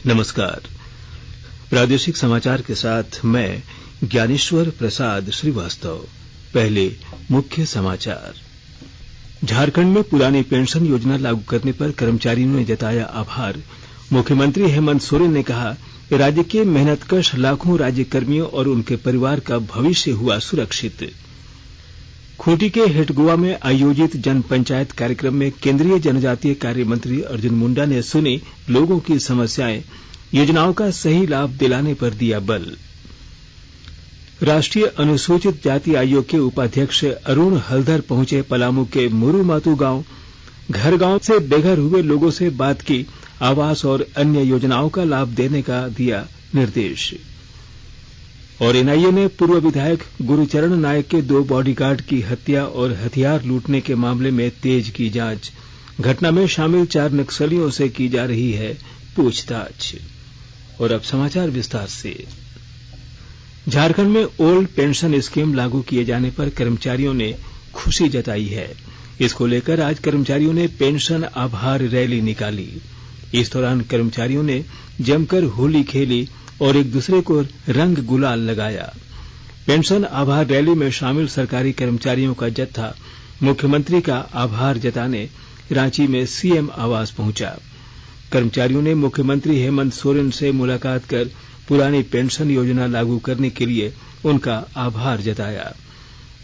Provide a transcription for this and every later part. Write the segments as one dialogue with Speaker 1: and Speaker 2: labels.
Speaker 1: नमस्कार। प्रादेशिक समाचार के साथ मैं ज्ञानेश्वर प्रसाद श्रीवास्तव। पहले मुख्य समाचार। झारखंड में पुरानी पेंशन योजना लागू करने पर कर्मचारियों ने जताया आभार। मुख्यमंत्री हेमंत सोरेन ने कहा कि राज्य के मेहनतकश लाखों राज्य कर्मियों और उनके परिवार का भविष्य हुआ सुरक्षित। खूंटी के हेटगोवा में आयोजित जन पंचायत कार्यक्रम में केंद्रीय जनजातीय कार्य मंत्री अर्जुन मुंडा ने सुनी लोगों की समस्याएं, योजनाओं का सही लाभ दिलाने पर दिया बल। राष्ट्रीय अनुसूचित जाति आयोग के उपाध्यक्ष अरुण हलधर पहुंचे पलामू के मुरुमातू गांव। घर गांव से बेघर हुए लोगों से बात की, आवास और अन्य योजनाओं का लाभ देने का दिया निर्देश। और एनआईए ने पूर्व विधायक गुरुचरण नायक के 2 बॉडीगार्ड की हत्या और हथियार लूटने के मामले में तेज की जांच। घटना में शामिल 4 नक्सलियों से की जा रही है पूछताछ। और अब समाचार विस्तार से। झारखंड में ओल्ड पेंशन स्कीम लागू किए जाने पर कर्मचारियों ने खुशी जताई है। इसको लेकर आज कर्मचारियों ने पेंशन आभार रैली निकाली। इस दौरान कर्मचारियों ने जमकर होली खेली और एक दूसरे को रंग गुलाल लगाया। पेंशन आभार रैली में शामिल सरकारी कर्मचारियों का जत्था मुख्यमंत्री का आभार जताने रांची में सीएम आवास पहुंचा। कर्मचारियों ने मुख्यमंत्री हेमंत सोरेन से मुलाकात कर पुरानी पेंशन योजना लागू करने के लिए उनका आभार जताया।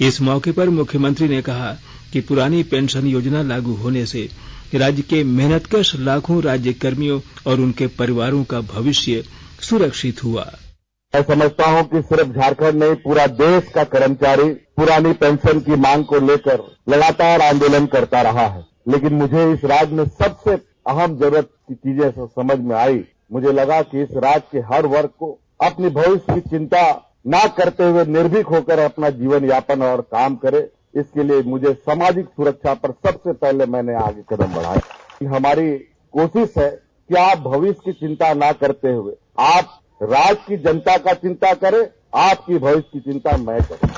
Speaker 1: इस मौके पर मुख्यमंत्री ने कहा कि पुरानी पेंशन योजना लागू होने से राज्य के मेहनतकश लाखों राज्य कर्मियों और उनके परिवारों का भविष्य सुरक्षित हुआ।
Speaker 2: मैं समझता हूं कि सिर्फ झारखंड नहीं, पूरा देश का कर्मचारी पुरानी पेंशन की मांग को लेकर लगातार आंदोलन करता रहा है। लेकिन मुझे इस राज्य में सबसे अहम जरूरत की चीजें समझ में आई। मुझे लगा कि इस राज्य के हर वर्ग को अपने भविष्य की चिंता न करते हुए निर्भीक होकर अपना जीवन यापन और काम करे। इसके लिए मुझे सामाजिक सुरक्षा पर सबसे पहले मैंने आगे कदम बढ़ाया। हमारी कोशिश है कि आप भविष्य की चिंता न करते हुए आप राज्य की जनता का चिंता करें, आपकी भविष्य की चिंता मैं करूं।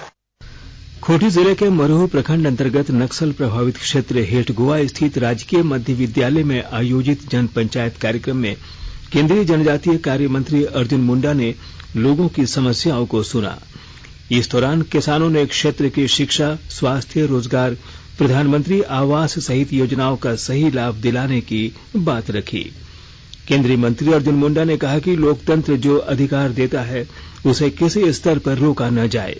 Speaker 1: खूंटी जिले के मरहू प्रखंड अंतर्गत नक्सल प्रभावित क्षेत्र हेटगोवा स्थित राजकीय मध्य विद्यालय में आयोजित जन पंचायत कार्यक्रम में केंद्रीय जनजातीय कार्य मंत्री अर्जुन मुंडा ने लोगों की समस्याओं को सुना। इस दौरान किसानों ने क्षेत्र की शिक्षा, स्वास्थ्य, रोजगार, प्रधानमंत्री आवास सहित योजनाओं का सही लाभ दिलाने की बात रखी। केंद्रीय मंत्री अर्जुन मुंडा ने कहा कि लोकतंत्र जो अधिकार देता है उसे किसी स्तर पर रोका न जाए।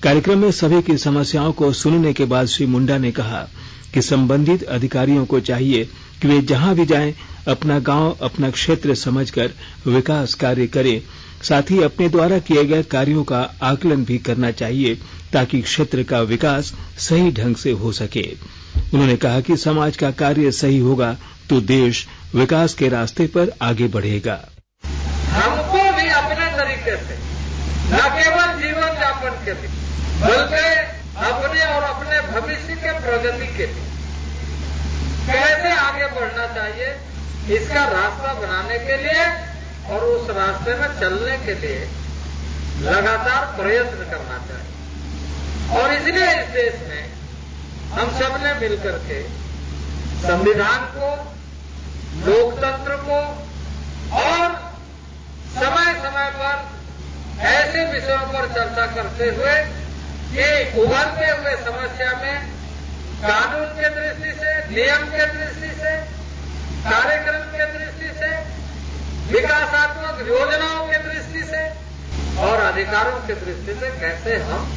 Speaker 1: कार्यक्रम में सभी की समस्याओं को सुनने के बाद श्री मुंडा ने कहा कि संबंधित अधिकारियों को चाहिए कि वे जहां भी जाएं अपना गांव, अपना क्षेत्र समझकर विकास कार्य करें। साथ ही अपने द्वारा किए गए कार्यों का आकलन भी करना चाहिए ताकि क्षेत्र का विकास सही ढंग से हो सके। उन्होंने कहा कि समाज का कार्य सही होगा तो देश विकास के रास्ते पर आगे बढ़ेगा।
Speaker 3: हमको भी अपने तरीके से न केवल जीवन यापन के लिए बल्कि अपने और अपने भविष्य के प्रगति के लिए कैसे आगे बढ़ना चाहिए, इसका रास्ता बनाने के लिए और उस रास्ते में चलने के लिए लगातार प्रयत्न करना चाहिए। और इसलिए इस देश में हम सबने मिलकर के संविधान को, लोकतंत्र को और समय समय पर ऐसे विषयों पर चर्चा करते हुए कि उभरते हुए समस्या में कानून के दृष्टि से, नियम के दृष्टि से, कार्यक्रम के दृष्टि से, विकासात्मक योजनाओं के दृष्टि से और अधिकारों के दृष्टि से कैसे हम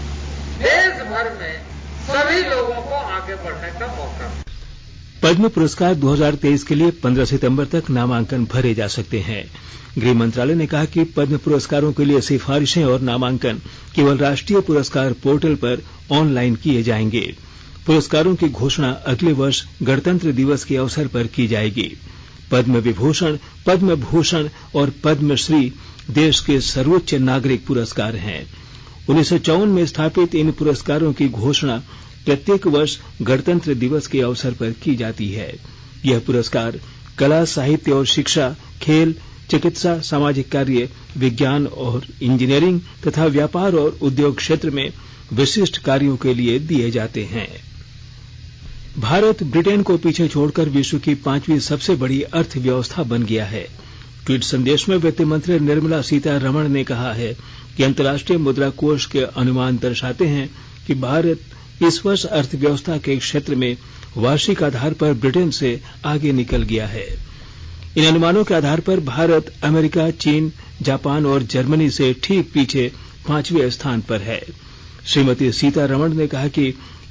Speaker 3: देश भर में सभी लोगों को आगे बढ़ने का मौका।
Speaker 1: पद्म पुरस्कार 2023 के लिए 15 सितंबर तक नामांकन भरे जा सकते हैं। गृह मंत्रालय ने कहा कि पद्म पुरस्कारों के लिए सिफारिशें और नामांकन केवल राष्ट्रीय पुरस्कार पोर्टल पर ऑनलाइन किए जाएंगे। पुरस्कारों की घोषणा अगले वर्ष गणतंत्र दिवस के अवसर पर की जाएगी। पद्म विभूषण, पद्म भूषण और पद्मश्री देश के सर्वोच्च नागरिक पुरस्कार हैं। 1954 में स्थापित इन पुरस्कारों की घोषणा प्रत्येक वर्ष गणतंत्र दिवस के अवसर पर की जाती है। यह पुरस्कार कला, साहित्य और शिक्षा, खेल, चिकित्सा, सामाजिक कार्य, विज्ञान और इंजीनियरिंग तथा व्यापार और उद्योग क्षेत्र में विशिष्ट कार्यों के लिए दिए जाते हैं। भारत ब्रिटेन को पीछे छोड़कर विश्व की 5वीं सबसे बड़ी अर्थव्यवस्था बन गया है। ट्वीट संदेश में वित्त मंत्री निर्मला सीतारमण ने कहा है कि अंतर्राष्ट्रीय मुद्रा कोष के अनुमान दर्शाते हैं कि भारत इस वर्ष अर्थव्यवस्था के क्षेत्र में वार्षिक आधार पर ब्रिटेन से आगे निकल गया है। इन अनुमानों के आधार पर भारत अमेरिका, चीन, जापान और जर्मनी से ठीक पीछे 5वें स्थान पर है। श्रीमती सीतारमण ने कहा कि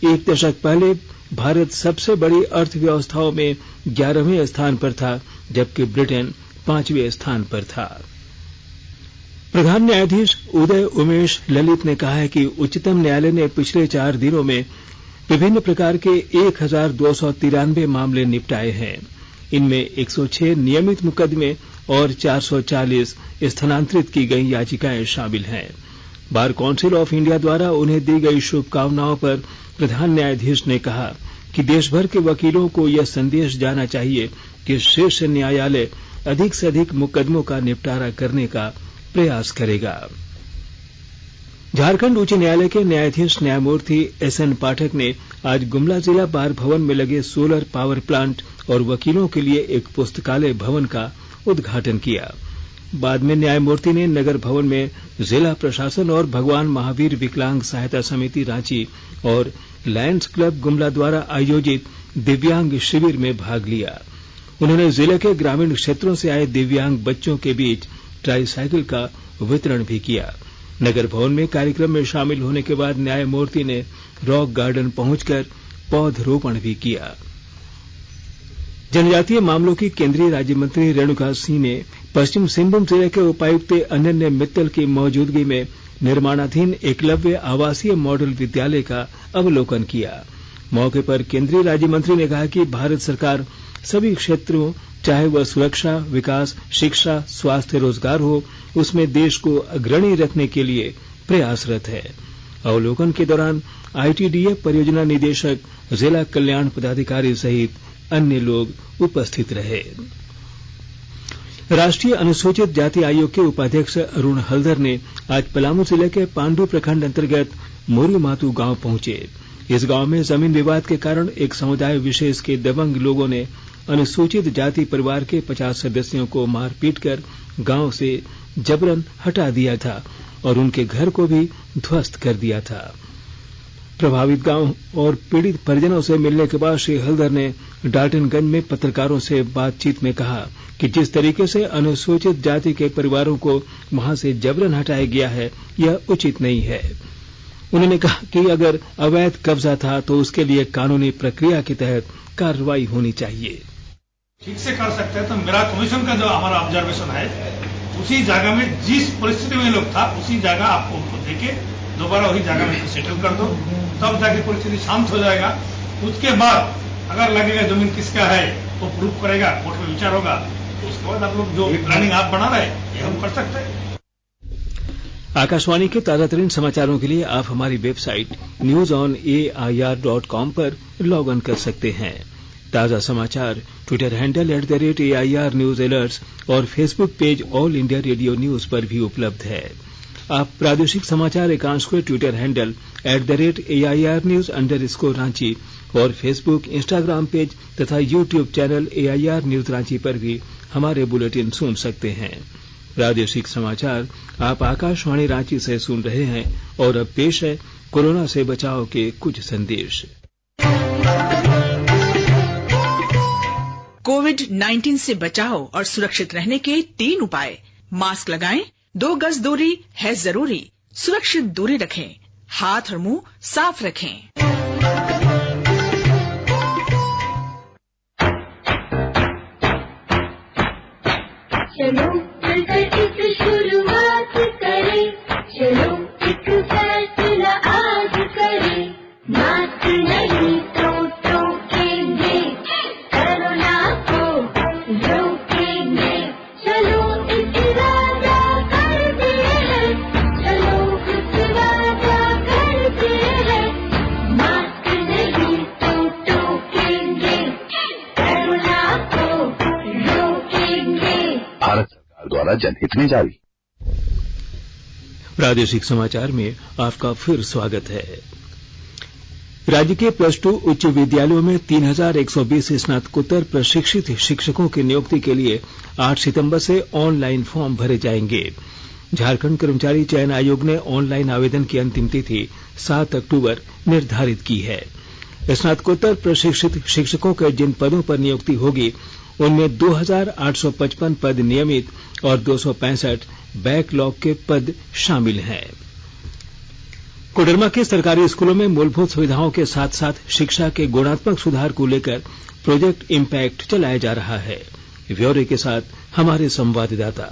Speaker 1: एक दशक पहले भारत सबसे बड़ी अर्थव्यवस्थाओं में 11वें स्थान पर था, जबकि ब्रिटेन 5वें स्थान पर था। प्रधान न्यायाधीश उदय उमेश ललित ने कहा है कि उच्चतम न्यायालय ने पिछले 4 दिनों में विभिन्न प्रकार के 1293 मामले निपटाए हैं। इनमें 106 नियमित मुकदमे और 440 स्थानांतरित की गई याचिकाएं शामिल हैं। बार काउंसिल ऑफ इंडिया द्वारा उन्हें दी गई शुभकामनाओं पर प्रधान न्यायाधीश ने कहा कि देश भर के वकीलों को यह संदेश जाना चाहिए कि शीर्ष न्यायालय अधिक से अधिक मुकदमों का निपटारा करने का प्रयास करेगा। झारखंड उच्च न्यायालय के न्यायाधीश न्यायमूर्ति एसएन पाठक ने आज गुमला जिला बार भवन में लगे सोलर पावर प्लांट और वकीलों के लिए एक पुस्तकालय भवन का उद्घाटन किया। बाद में न्यायमूर्ति ने नगर भवन में जिला प्रशासन और भगवान महावीर विकलांग सहायता समिति रांची और लायंस क्लब गुमला द्वारा आयोजित दिव्यांग शिविर में भाग लिया। उन्होंने जिले के ग्रामीण क्षेत्रों से आए दिव्यांग बच्चों के बीच ट्राईसाइकिल का वितरण भी किया। नगर भवन में कार्यक्रम में शामिल होने के बाद न्यायमूर्ति ने रॉक गार्डन पहुंचकर पौधरोपण भी किया। जनजातीय मामलों की केंद्रीय राज्य मंत्री रेणुका सिंह ने पश्चिम सिंहभूम जिले के उपायुक्त अनन्य मित्तल की मौजूदगी में निर्माणाधीन एकलव्य आवासीय मॉडल विद्यालय का अवलोकन किया। मौके पर केंद्रीय राज्य मंत्री ने कहा कि भारत सरकार सभी क्षेत्रों, चाहे वह सुरक्षा, विकास, शिक्षा, स्वास्थ्य, रोजगार हो, उसमें देश को अग्रणी रखने के लिए प्रयासरत है। अवलोकन के दौरान आईटीडीए परियोजना निदेशक, जिला कल्याण पदाधिकारी सहित अन्य लोग उपस्थित रहे। राष्ट्रीय अनुसूचित जाति आयोग के उपाध्यक्ष अरुण हल्दर ने आज पलामू जिले के पांडु प्रखंड अंतर्गत मोरीमातू गांव पहुंचे। इस गांव में जमीन विवाद के कारण एक समुदाय विशेष के दबंग लोगों ने अनुसूचित जाति परिवार के 50 सदस्यों को मारपीट कर गांव से जबरन हटा दिया था और उनके घर को भी ध्वस्त कर दिया था। प्रभावित गांव और पीड़ित परिजनों से मिलने के बाद श्री हल्दर ने डाल्टनगंज में पत्रकारों से बातचीत में कहा कि जिस तरीके से अनुसूचित जाति के परिवारों को वहां से जबरन हटाया गया है, यह उचित नहीं है। उन्होंने कहा कि अगर अवैध कब्जा था तो उसके लिए कानूनी प्रक्रिया के तहत कार्रवाई होनी चाहिए।
Speaker 4: ठीक से कर सकते हैं तो मेरा कमीशन का जो हमारा ऑब्जर्वेशन है, उसी जगह में जिस परिस्थिति में लोग था उसी जगह आपको उनको देके दोबारा वही जगह में सेटल कर दो, तब जाके परिस्थिति शांत हो जाएगा। उसके बाद अगर लगेगा जमीन किसका है वो प्रूफ करेगा, कोर्ट में विचार होगा, तो उसके बाद आप लोग जो प्लानिंग आप बना रहे ये हम कर सकते हैं।
Speaker 1: आकाशवाणी के ताजा तरीन समाचारों के लिए आप हमारी वेबसाइट newsonair.com पर लॉग इन कर सकते हैं। ताजा समाचार Twitter handle @AIR news alerts और Facebook page All India Radio News पर भी उपलब्ध है। आप प्रादेशिक समाचार एकांश को ट्विटर हैंडल @AIR न्यूज _ और फेसबुक, इंस्टाग्राम पेज तथा YouTube channel AIR news Ranchi पर भी हमारे बुलेटिन सुन सकते हैं। प्रादेशिक समाचार आप आकाशवाणी रांची से सुन रहे हैं और अब पेश है कोरोना से बचाव के कुछ संदेश।
Speaker 5: कोविड-19 से बचाव और सुरक्षित रहने के 3 उपाय। मास्क लगाएं, 2 गज दूरी है जरूरी, सुरक्षित दूरी रखें, हाथ और मुंह साफ रखें।
Speaker 6: चलो मिलकर एक शुरुआत करें, चलो एक फैसला आज करें, मास्क नहीं तो टोकेंगे, कोरोना को रोकेंगे, चलो एक वादा करते हैं, चलो एक वादा करते हैं, मास्क नहीं तो टोकेंगे, कोरोना को रोकेंगे।
Speaker 7: भारत सरकार द्वारा जनहित में जारी।
Speaker 1: प्रादेशिक समाचार में आपका फिर स्वागत है। राज्य के +2 उच्च विद्यालयों में 3120 स्नातकोत्तर प्रशिक्षित शिक्षकों की नियुक्ति के लिए 8 सितंबर से ऑनलाइन फॉर्म भरे जाएंगे। झारखंड कर्मचारी चयन आयोग ने ऑनलाइन आवेदन की अंतिम तिथि 7 अक्टूबर निर्धारित की है। स्नातकोत्तर प्रशिक्षित शिक्षकों के जिन पदों पर नियुक्ति होगी उनमें 2855 पद नियमित और 265 बैकलॉग के पद शामिल हैं। कोडरमा के सरकारी स्कूलों में मूलभूत सुविधाओं के साथ साथ शिक्षा के गुणात्मक सुधार को लेकर प्रोजेक्ट इम्पैक्ट चलाया जा रहा है। ब्यौरे के साथ हमारे संवाददाता।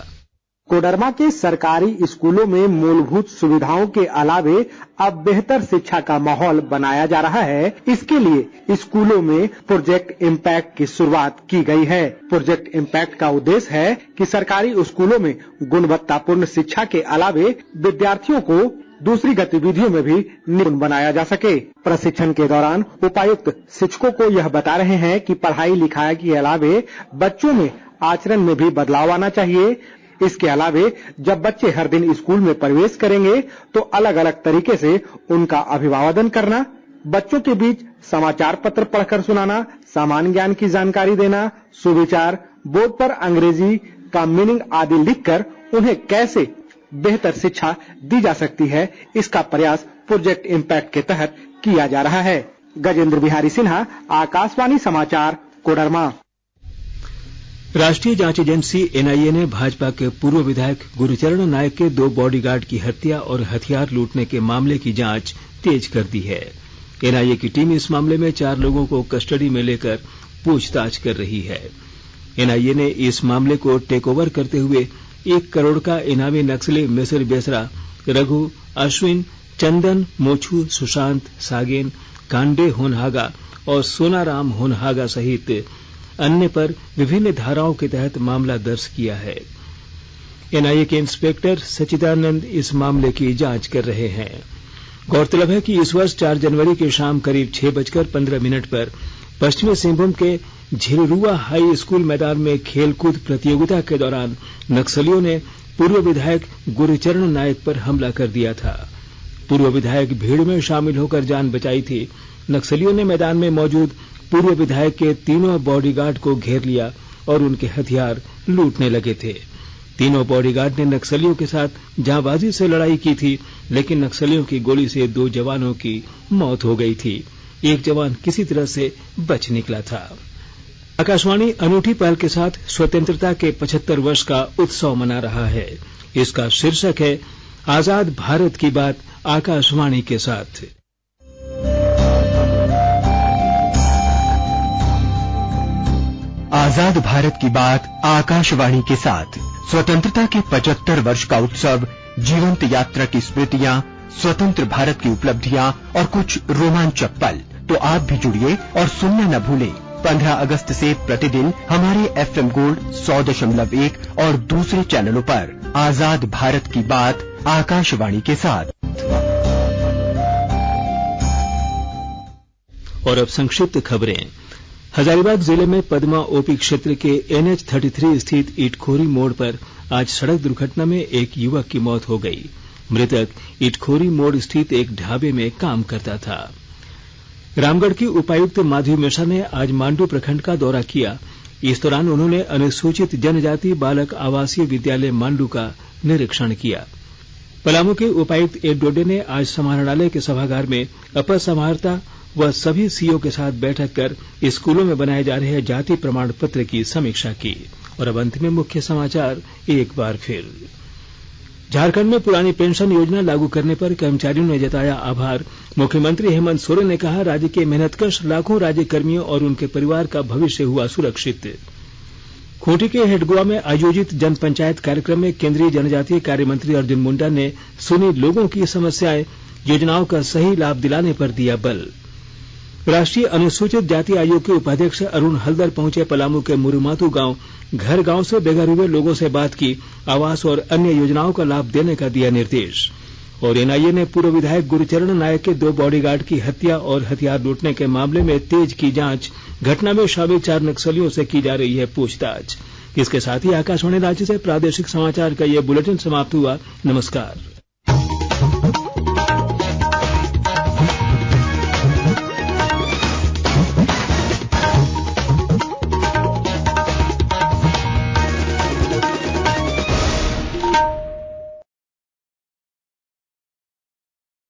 Speaker 8: कोडरमा के सरकारी स्कूलों में मूलभूत सुविधाओं के अलावे अब बेहतर शिक्षा का माहौल बनाया जा रहा है। इसके लिए स्कूलों में प्रोजेक्ट इम्पैक्ट की शुरुआत की गई है। प्रोजेक्ट इम्पैक्ट का उद्देश्य है कि सरकारी स्कूलों में गुणवत्तापूर्ण शिक्षा के अलावे विद्यार्थियों को दूसरी गतिविधियों में भी निपुण बनाया जा सके। प्रशिक्षण के दौरान उपायुक्त शिक्षकों को यह बता रहे हैं कि पढ़ाई लिखाई के अलावे बच्चों में आचरण में भी बदलाव आना चाहिए। इसके अलावे जब बच्चे हर दिन स्कूल में प्रवेश करेंगे तो अलग अलग तरीके से उनका अभिवादन करना, बच्चों के बीच समाचार पत्र पढ़कर सुनाना, सामान्य ज्ञान की जानकारी देना, सुविचार, बोर्ड पर अंग्रेजी का मीनिंग आदि लिखकर उन्हें कैसे बेहतर शिक्षा दी जा सकती है, इसका प्रयास प्रोजेक्ट इम्पैक्ट के तहत किया जा रहा है। गजेंद्र बिहारी सिन्हा, आकाशवाणी समाचार, कोडरमा।
Speaker 1: राष्ट्रीय जांच एजेंसी एनआईए ने भाजपा के पूर्व विधायक गुरुचरण नायक के 2 बॉडीगार्ड की हत्या और हथियार लूटने के मामले की जांच तेज कर दी है। एनआईए की टीम इस मामले में 4 लोगों को कस्टडी में लेकर पूछताछ कर रही है। एनआईए ने इस मामले को टेक ओवर करते हुए 1 करोड़ का इनामी नक्सली मिसिर बेसरा, रघु, अश्विन, चंदन, मोछू, सुशांत, सागेन, कांडे होनहागा और सोनाराम होनहागा सहित अन्य पर विभिन्न धाराओं के तहत मामला दर्ज किया है। एनआईए के इंस्पेक्टर सचिदानंद इस मामले की जांच कर रहे हैं। गौरतलब है कि इस वर्ष 4 जनवरी की शाम करीब 6:15 पर पश्चिमी सिंहभूम के झिलरुआ हाई स्कूल मैदान में खेलकूद प्रतियोगिता के दौरान नक्सलियों ने पूर्व विधायक गुरुचरण नायक पर हमला कर दिया था। पूर्व विधायक भीड़ में शामिल होकर जान बचाई थी। नक्सलियों ने मैदान में मौजूद पूर्व विधायक के 3 बॉडीगार्ड को घेर लिया और उनके हथियार लूटने लगे थे। 3 बॉडीगार्ड ने नक्सलियों के साथ जांबाजी से लड़ाई की थी, लेकिन नक्सलियों की गोली से 2 जवानों की मौत हो गई थी। 1 जवान किसी तरह से बच निकला था। आकाशवाणी अनूठी पहल के साथ स्वतंत्रता के 75 वर्ष का उत्सव मना रहा है। इसका शीर्षक है आजाद भारत की बात आकाशवाणी के साथ।
Speaker 9: आजाद भारत की बात आकाशवाणी के साथ। स्वतंत्रता के 75 वर्ष का उत्सव, जीवंत यात्रा की स्मृतियां, स्वतंत्र भारत की उपलब्धियां और कुछ रोमांचक पल। तो आप भी जुड़िए और सुनना न भूलें। 15 अगस्त से प्रतिदिन हमारे एफएम गोल्ड 100.1 और दूसरे चैनलों पर आजाद भारत की बात आकाशवाणी के साथ।
Speaker 1: और अब संक्षिप्त खबरें। हजारीबाग जिले में पदमा ओपी क्षेत्र के NH 33 स्थित इटखोरी मोड़ पर आज सड़क दुर्घटना में एक युवक की मौत हो गई। मृतक इटखोरी मोड़ स्थित एक ढाबे में काम करता था। रामगढ़ की उपायुक्त माधवी मिश्रा ने आज मांडू प्रखंड का दौरा किया। इस दौरान उन्होंने अनुसूचित जनजाति बालक आवासीय विद्यालय मांडू का निरीक्षण किया। पलामू के उपायुक्त ए डोडे ने आज समाहरणालय के सभागार में अपर समाहर्ता व सभी सीओ के साथ बैठक कर स्कूलों में बनाए जा रहे जाति प्रमाण पत्र की समीक्षा की। और अब अंत में मुख्य समाचार एक बार फिर। झारखंड में पुरानी पेंशन योजना लागू करने पर कर्मचारियों ने जताया आभार। मुख्यमंत्री हेमंत सोरेन ने कहा, राज्य के मेहनतकश लाखों राज्य कर्मियों और उनके परिवार का भविष्य हुआ सुरक्षित। खूंटी के हेडगुआ में आयोजित जन पंचायत कार्यक्रम में केंद्रीय जनजातीय कार्य मंत्री अर्जुन मुंडा ने सुनी लोगों की समस्याएं, योजनाओं का सही लाभ दिलाने पर दिया बल। राष्ट्रीय अनुसूचित जाति आयोग के उपाध्यक्ष अरुण हल्दर पहुंचे पलामू के मुरुमातू गांव। घर गांव से बेघर हुए लोगों से बात की, आवास और अन्य योजनाओं का लाभ देने का दिया निर्देश। और एनआईए ने पूर्व विधायक गुरुचरण नायक के 2 बॉडीगार्ड की हत्या और हथियार लूटने के मामले में तेज की जांच। घटना में शामिल 4 नक्सलियों से की जा रही है पूछताछ। इसके साथ ही आकाशवाणी रांची से प्रादेशिक समाचार का ये बुलेटिन समाप्त हुआ। नमस्कार।